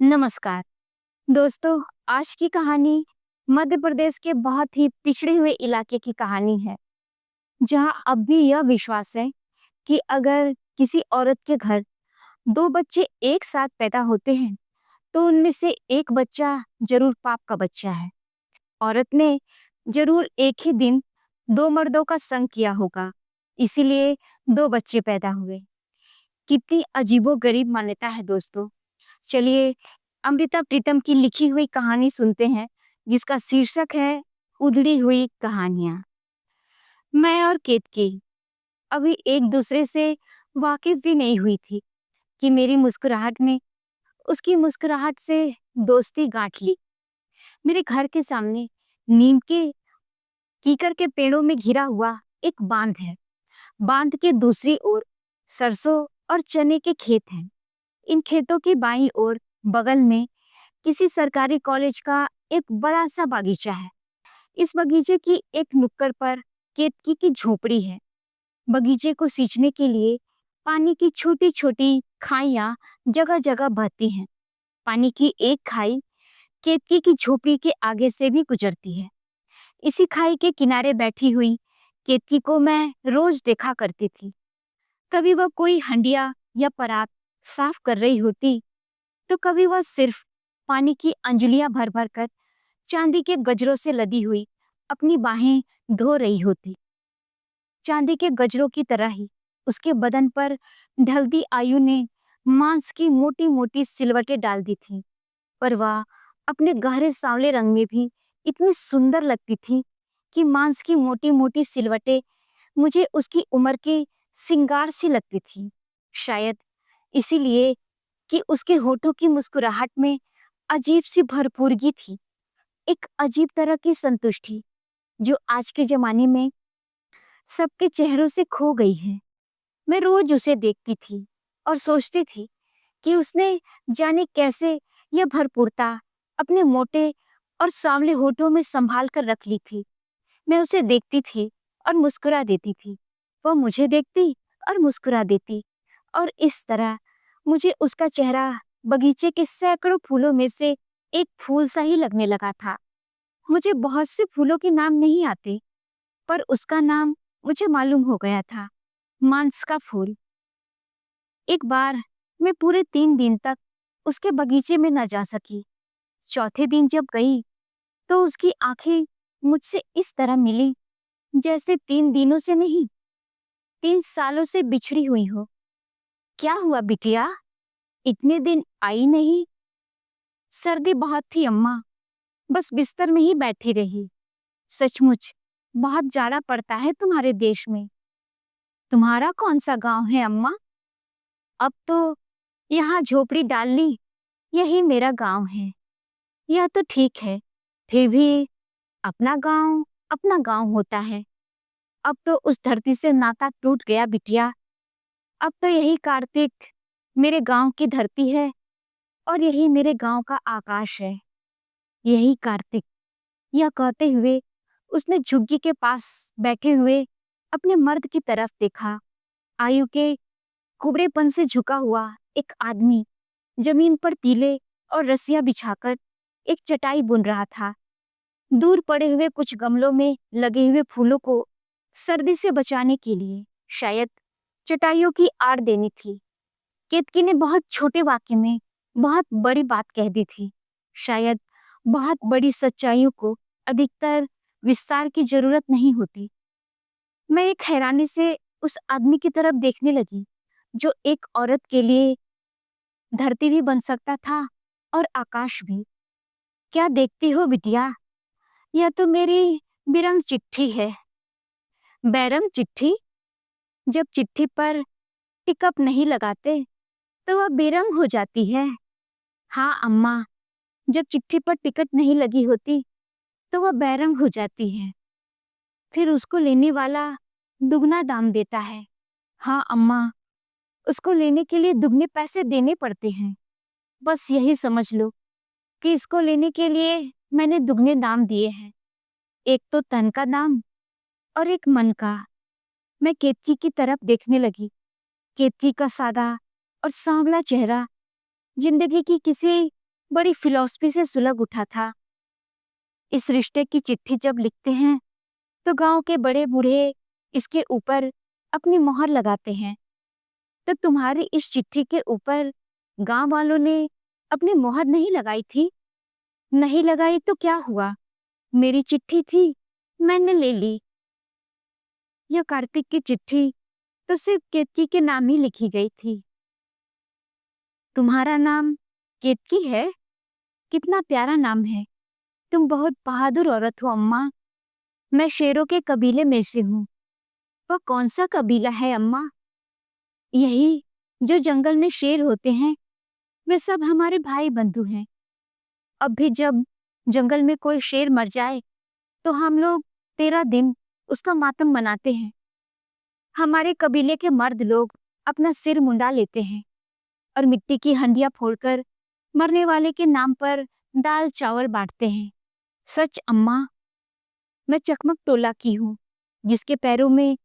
नमस्कार दोस्तों। आज की कहानी मध्य प्रदेश के बहुत ही पिछड़े हुए इलाके की कहानी है, जहां अब भी यह विश्वास है कि अगर किसी औरत के घर दो बच्चे एक साथ पैदा होते हैं तो उनमें से एक बच्चा जरूर पाप का बच्चा है। औरत ने जरूर एक ही दिन दो मर्दों का संग किया होगा, इसीलिए दो बच्चे पैदा हुए। कितनी अजीबो-गरीब मान्यता है दोस्तों। चलिए अमृता प्रीतम की लिखी हुई कहानी सुनते हैं, जिसका शीर्षक है उधड़ी हुई कहानियां। मैं और केतकी अभी एक दूसरे से वाकिफ भी नहीं हुई थी कि मेरी मुस्कुराहट ने उसकी मुस्कुराहट से दोस्ती गांठ ली। मेरे घर के सामने नीम के कीकर के पेड़ों में घिरा हुआ एक बांध है। बांध के दूसरी ओर सरसों और चने के खेत हैं। इन खेतों की बाईं ओर बगल में किसी सरकारी कॉलेज का एक बड़ा सा बागीचा है। इस बगीचे की एक नुक्कड़ पर केतकी की झोपड़ी है। बगीचे को सींचने के लिए पानी की छोटी छोटी खाइयां जगह जगह बहती हैं। पानी की एक खाई केतकी की झोपड़ी के आगे से भी गुजरती है। इसी खाई के किनारे बैठी हुई केतकी को मैं रोज देखा करती थी। कभी वह कोई हंडिया या परात साफ कर रही होती, तो कभी वह सिर्फ पानी की अंजुलियां भर भर कर चांदी के गजरों से लदी हुई अपनी बाहें धो रही होती। चांदी के गजरों की तरह ही उसके बदन पर ढलती आयु ने मांस की मोटी मोटी सिलवटें डाल दी थी, पर वह अपने गहरे सांवले रंग में भी इतनी सुंदर लगती थी कि मांस की मोटी मोटी सिलवटें मुझे उसकी उम्र के सिंगार सी लगती थी। शायद इसीलिए कि उसके होठों की मुस्कुराहट में अजीब सी भरपूरगी थी, एक अजीब तरह की संतुष्टि जो आज के जमाने में सबके चेहरों से खो गई है। मैं रोज उसे देखती थी और सोचती थी कि उसने जाने कैसे यह भरपूरता अपने मोटे और सांवले होठों में संभाल कर रख ली थी। मैं उसे देखती थी और मुस्कुरा देती थी, वह मुझे देखती और मुस्कुरा देती, और इस तरह मुझे उसका चेहरा बगीचे के सैकड़ों फूलों में से एक फूल सा ही लगने लगा था। मुझे बहुत से फूलों के नाम नहीं आते, पर उसका नाम मुझे मालूम हो गया था, मांस का फूल। एक बार मैं पूरे 3 दिन तक उसके बगीचे में न जा सकी। चौथे दिन जब गई तो उसकी आंखें मुझसे इस तरह मिली जैसे 3 दिनों से नहीं, 3 सालों से बिछड़ी हुई हो। क्या हुआ बिटिया, इतने दिन आई नहीं? सर्दी बहुत थी अम्मा, बस बिस्तर में ही बैठी रही। सचमुच बहुत जाड़ा पड़ता है तुम्हारे देश में। तुम्हारा कौन सा गांव है अम्मा? अब तो यहाँ झोपड़ी डाल ली, यही मेरा गांव है। यह तो ठीक है, फिर भी अपना गांव होता है। अब तो उस धरती से नाता टूट गया बिटिया। अब तो यही कार्तिक मेरे गांव की धरती है और यही मेरे गांव का आकाश है। यही कार्तिक। यह कहते हुए उसने झुग्गी के पास बैठे हुए अपने मर्द की तरफ देखा। आयु के कुबड़ेपन से झुका हुआ एक आदमी जमीन पर तीले और रस्सियां बिछाकर एक चटाई बुन रहा था। दूर पड़े हुए कुछ गमलों में लगे हुए फूलों को सर्दी से बचाने के लिए शायद चटाइयों की आड़ देनी थी। केतकी ने बहुत छोटे वाक्य में बहुत बड़ी बात कह दी थी। शायद बहुत बड़ी सच्चाइयों को अधिकतर विस्तार की जरूरत नहीं होती। मैं एक हैरानी से उस आदमी की तरफ देखने लगी जो एक औरत के लिए धरती भी बन सकता था और आकाश भी। क्या देखती हो बिटिया, यह तो मेरी बिरंग चिट्ठी है। बैरंग चिट्ठी? जब चिट्ठी पर टिकप नहीं लगाते तो वह बेरंग हो जाती है। हाँ अम्मा, जब चिट्ठी पर टिकट नहीं लगी होती तो वह बैरंग हो जाती है। फिर उसको लेने वाला दुगना दाम देता है। हाँ अम्मा, उसको लेने के लिए दुगने पैसे देने पड़ते हैं। बस यही समझ लो कि इसको लेने के लिए मैंने दुगने दाम दिए हैं, एक तो तन का दाम और एक मन का। मैं केतकी की तरफ देखने लगी। केतकी का सादा और सांवला चेहरा जिंदगी की किसी बड़ी फिलॉसफी से सुलग उठा था। इस रिश्ते की चिट्ठी जब लिखते हैं तो गांव के बड़े बूढ़े इसके ऊपर अपनी मोहर लगाते हैं। तो तुम्हारी इस चिट्ठी के ऊपर गांव वालों ने अपनी मोहर नहीं लगाई थी? नहीं लगाई तो क्या हुआ? मेरी चिट्ठी थी, मैंने ले ली। यह कार्तिक की चिट्ठी तो सिर्फ केतकी के नाम ही लिखी गई थी। तुम्हारा नाम केतकी है? कितना प्यारा नाम है। तुम बहुत बहादुर औरत हो अम्मा। मैं शेरों के कबीले में से हूँ। वह कौन सा कबीला है अम्मा? यही जो जंगल में शेर होते हैं, वे सब हमारे भाई बंधु हैं। अब भी जब जंगल में कोई शेर मर जाए तो हम लोग 13 दिन उसका मातम मनाते हैं। हमारे कबीले के मर्द लोग अपना सिर मुंडा लेते हैं और मिट्टी की हंडिया फोड़कर मरने वाले के नाम पर दाल चावल बांटते हैं। सच अम्मा, मैं चकमक टोला की हूँ, जिसके पैरों में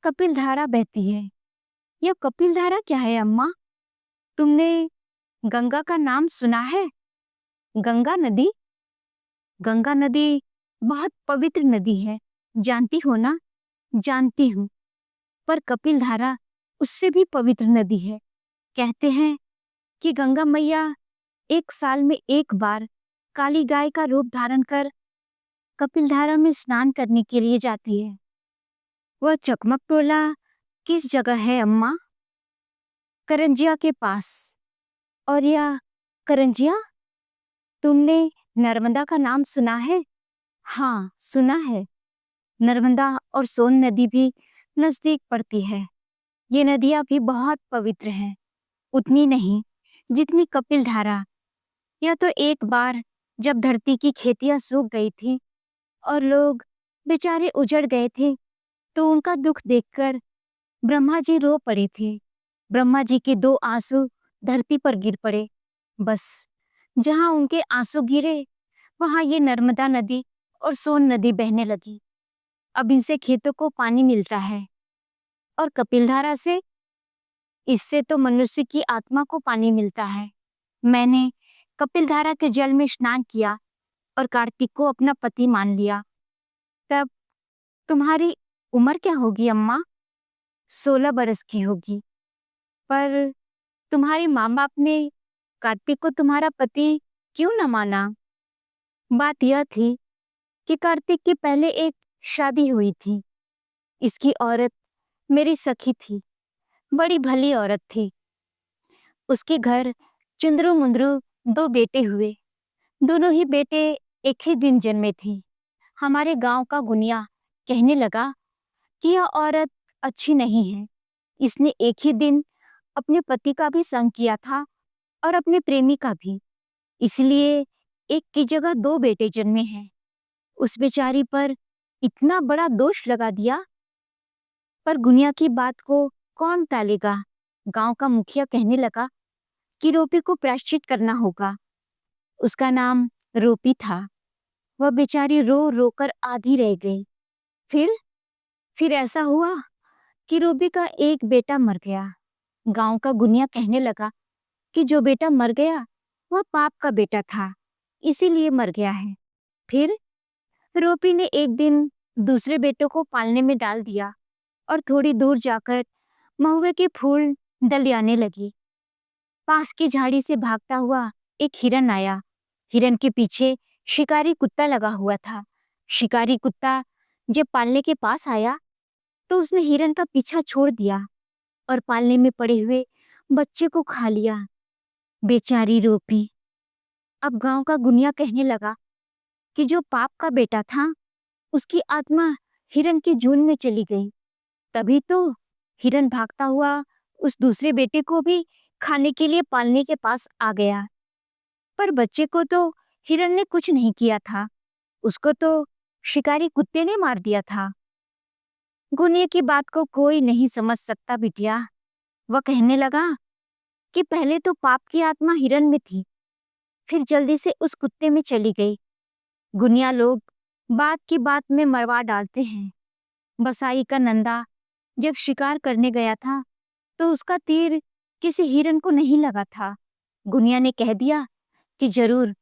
कपिल धारा बहती है। यह कपिल धारा क्या है अम्मा? तुमने गंगा का नाम सुना है? गंगा नदी? गंगा नदी बहुत पवित्र नदी है, जानती हो ना? जानती हूँ, पर कपिल धारा उससे भी पवित्र नदी है। कहते हैं कि गंगा मैया एक साल में एक बार काली गाय का रूप धारण कर कपिल धारा में स्नान करने के लिए जाती है। वह चकमक टोला किस जगह है अम्मा? करंजिया के पास। और यह करंजिया? तुमने नर्मदा का नाम सुना है? हाँ, सुना है। नर्मदा और सोन नदी भी नजदीक पड़ती है। ये नदियां भी बहुत पवित्र हैं, उतनी नहीं जितनी कपिल धारा। यह तो एक बार जब धरती की खेतियां सूख गई थी और लोग बेचारे उजड़ गए थे, तो उनका दुख देखकर ब्रह्मा जी रो पड़े थे। ब्रह्मा जी के 2 आंसू धरती पर गिर पड़े। बस जहां उनके आंसू गिरे वहां ये नर्मदा नदी और सोन नदी बहने लगी। अब इनसे खेतों को पानी मिलता है। और कपिलधारा से? इससे तो मनुष्य की आत्मा को पानी मिलता है। मैंने कपिलधारा के जल में स्नान किया और कार्तिक को अपना पति मान लिया। तब तुम्हारी उम्र क्या होगी अम्मा? 16 बरस की होगी। पर तुम्हारे माँ बाप ने कार्तिक को तुम्हारा पति क्यों न माना? बात यह थी कि कार्तिक की पहले एक शादी हुई थी। इसकी औरत मेरी सखी थी, बड़ी भली औरत थी। उसके घर चुंदरू मुंदरू 2 बेटे हुए। दोनों ही बेटे एक ही दिन जन्मे थे। हमारे गांव का गुनिया कहने लगा कि यह औरत अच्छी नहीं है। इसने एक ही दिन अपने पति का भी संग किया था और अपने प्रेमी का भी, इसलिए एक की जगह 2 बेटे जन्मे हैं। उस बेचारी पर इतना बड़ा दोष लगा दिया। पर गुनिया की बात को कौन टालेगा? गांव का मुखिया कहने लगा कि रोपी को प्रायश्चित करना होगा। उसका नाम रोपी था। वह बेचारी रो रो कर आधी रह गई। फिर ऐसा हुआ कि रोपी का एक बेटा मर गया। गांव का गुनिया कहने लगा कि जो बेटा मर गया वह पाप का बेटा था, इसीलिए मर गया है। फिर रोपी ने एक दिन दूसरे बेटों को पालने में डाल दिया और थोड़ी दूर जाकर महुए के फूल डलियाने लगी। पास की झाड़ी से भागता हुआ एक हिरन आया। हिरन के पीछे शिकारी कुत्ता लगा हुआ था। शिकारी कुत्ता जब पालने के पास आया तो उसने हिरन का पीछा छोड़ दिया और पालने में पड़े हुए बच्चे को खा लिया। बेचारी रोपी। अब गांव का गुनिया कहने लगा कि जो पाप का बेटा था उसकी आत्मा हिरन के जून में चली गई। तभी तो हिरन भागता हुआ उस दूसरे बेटे को भी खाने के लिए पालने के पास आ गया। पर बच्चे को तो हिरन ने कुछ नहीं किया था, उसको तो शिकारी कुत्ते ने मार दिया था। गुनिया की बात को कोई नहीं समझ सकता बिटिया। वह कहने लगा कि पहले तो पाप की आत्मा हिरन में थी, फिर जल्दी से उस कुत्ते में चली गई। गुनिया लोग बात की बात में मरवा डालते हैं। बसाई का नंदा जब शिकार करने गया था तो उसका तीर किसी हिरन को नहीं लगा था। गुनिया ने कह दिया कि जरूर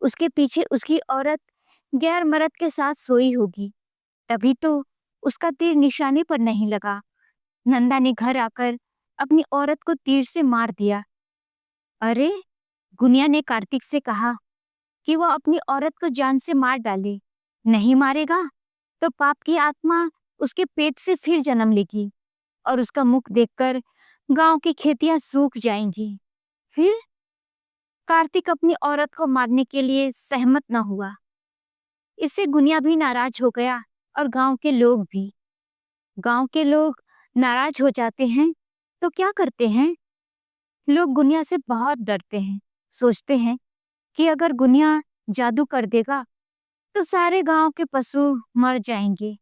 उसके पीछे उसकी औरत गैर मर्द के साथ सोई होगी, तभी तो उसका तीर निशाने पर नहीं लगा। नंदा ने घर आकर अपनी औरत को तीर से मार दिया। अरे, गुनिया ने कार्तिक से कहा कि वह अपनी औरत को जान से मार डाले। नहीं मारेगा तो पाप की आत्मा उसके पेट से फिर जन्म लेगी और उसका मुख देखकर गांव की खेतियां सूख जाएंगी। फिर कार्तिक अपनी औरत को मारने के लिए सहमत न हुआ। इससे गुनिया भी नाराज हो गया और गांव के लोग भी। गांव के लोग नाराज हो जाते हैं तो क्या करते हैं? लोग गुनिया से बहुत डरते हैं। सोचते हैं कि अगर गुनिया जादू कर देगा तो सारे गांव के पशु मर जाएंगे।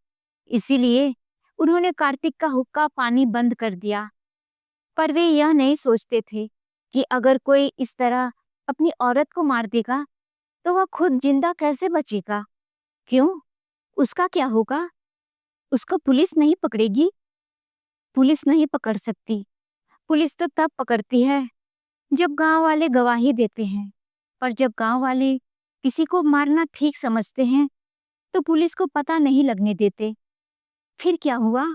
इसीलिए उन्होंने कार्तिक का हुक्का पानी बंद कर दिया। पर वे यह नहीं सोचते थे कि अगर कोई इस तरह अपनी औरत को मार देगा तो वह खुद जिंदा कैसे बचेगा? क्यों? उसका क्या होगा? उसको पुलिस नहीं पकड़ेगी? पुलिस नहीं पकड़ सकती। पुलिस तो तब पकड़ती है जब गांव वाले गवाही देते हैं। पर जब गांव वाले किसी को मारना ठीक समझते हैं तो पुलिस को पता नहीं लगने देते। फिर क्या हुआ?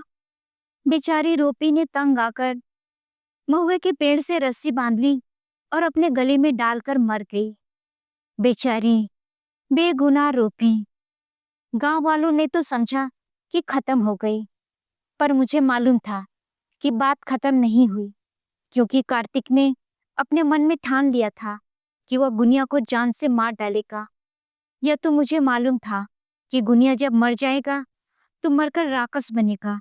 बेचारी रोपी ने तंग आकर महुए के पेड़ से रस्सी बांध ली और अपने गले में डालकर मर गई। बेचारी बेगुनाह रोपी। गांव वालों ने तो समझा कि खत्म हो गई, पर मुझे मालूम था कि बात खत्म नहीं हुई, क्योंकि कार्तिक ने अपने मन में ठान लिया था कि वह गुनिया को जान से मार डालेगा। यह तो मुझे मालूम था कि गुनिया जब मर जाएगा तो मरकर राक्षस बनेगा।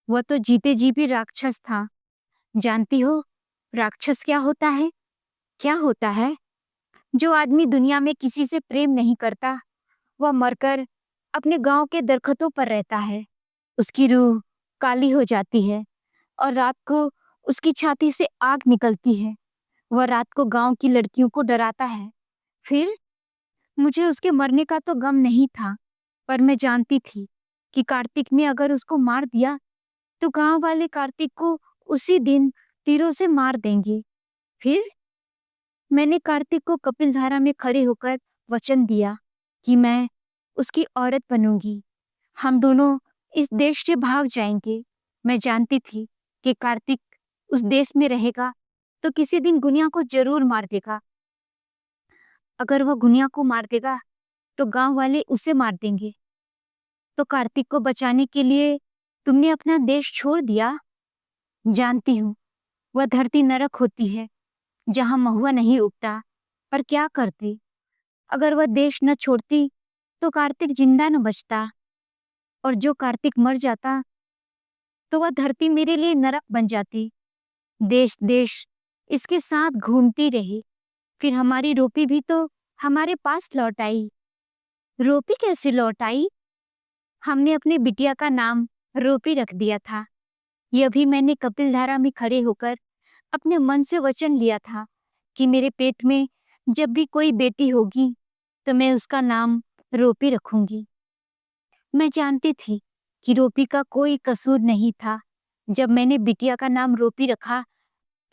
वह तो जीते जी भी राक्षस था। जानती हो राक्षस क्या होता है? क्या होता है? जो आदमी दुनिया में किसी से प्रेम नहीं करता, वह मरकर अपने गांव के दरख्तों पर रहता है। उसकी रूह काली हो जाती है और रात को उसकी छाती से आग निकलती है। वह रात को गांव की लड़कियों को डराता है। फिर मुझे उसके मरने का तो गम नहीं था, पर मैं जानती थी कि कार्तिक ने अगर उसको मार दिया तो गांव वाले कार्तिक को उसी दिन तीरों से मार देंगे। फिर मैंने कार्तिक को कपिलधारा में खड़े होकर वचन दिया कि मैं उसकी औरत बनूंगी। हम दोनों इस देश से भाग जाएंगे। मैं जानती थी कि कार्तिक उस देश में रहेगा तो किसी दिन गुनिया को जरूर मार देगा। अगर वह गुनिया को मार देगा तो गांव वाले उसे मार देंगे। तो कार्तिक को बचाने के लिए तुमने अपना देश छोड़ दिया। जानती हूँ वह धरती नरक होती है जहाँ महुआ नहीं उगता, पर क्या करती? अगर वह देश न छोड़ती तो कार्तिक जिंदा न बचता, और जो कार्तिक मर जाता तो वह धरती मेरे लिए नरक बन जाती। देश देश इसके साथ घूमती रही। फिर हमारी रोपी भी तो हमारे पास लौट आई। रोपी कैसे लौट आई? हमने अपने बिटिया का नाम रोपी रख दिया था। यह भी मैंने कपिलधारा में खड़े होकर अपने मन से वचन लिया था कि मेरे पेट में जब भी कोई बेटी होगी तो मैं उसका नाम रोपी रखूंगी। मैं जानती थी कि रोपी का कोई कसूर नहीं था। जब मैंने बिटिया का नाम रोपी रखा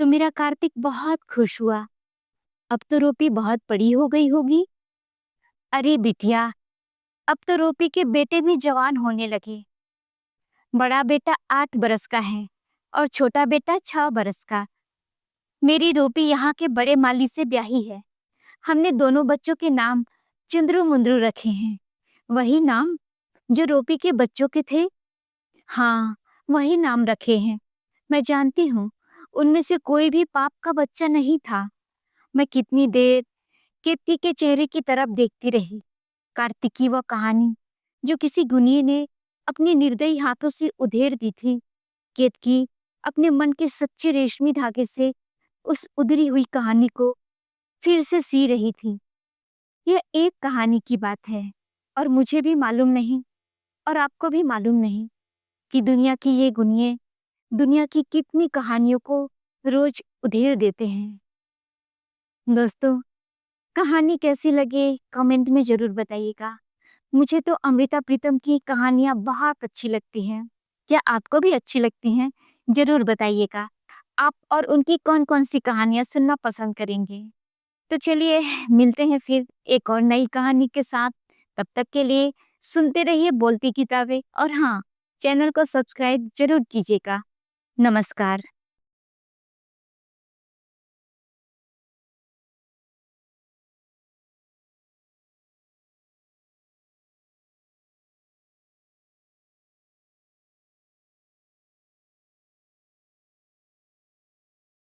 तो मेरा कार्तिक बहुत खुश हुआ। अब तो रोपी बहुत बड़ी हो गई होगी। अरे बिटिया, अब तो रोपी के बेटे भी जवान होने लगे। बड़ा बेटा 8 बरस का है और छोटा बेटा 6 बरस का। मेरी रोपी यहाँ के बड़े माली से ब्याही है। हमने दोनों बच्चों के नाम चुंदरू मुंदरू रखे हैं। वही नाम जो रोपी के बच्चों के थे। हाँ, वही नाम रखे हैं। मैं जानती हूँ उनमें से कोई भी पाप का बच्चा नहीं था। मैं कितनी देर केतकी के चेहरे की तरफ देखती रही। कार्तिक की वह कहानी जो किसी गुनिये ने अपने निर्दयी हाथों से उधेड़ दी थी। केतकी अपने मन के सच्चे रेशमी धागे से उस उधरी हुई कहानी को फिर से सी रही थी। यह एक कहानी की बात है और मुझे भी मालूम नहीं और आपको भी मालूम नहीं कि दुनिया की ये गुनिये दुनिया की कितनी कहानियों को रोज उधेड़ देते हैं। दोस्तों, कहानी कैसी लगे कमेंट में जरूर बताइएगा। मुझे तो अमृता प्रीतम की कहानियां बहुत अच्छी लगती हैं। क्या आपको भी अच्छी लगती हैं? जरूर बताइएगा। आप और उनकी कौन कौन सी कहानियां सुनना पसंद करेंगे? तो चलिए मिलते हैं फिर एक और नई कहानी के साथ। तब तक के लिए सुनते रहिए बोलती किताबें और हाँ, चैनल को सब्सक्राइब ज़रूर कीजिएगा। नमस्कार।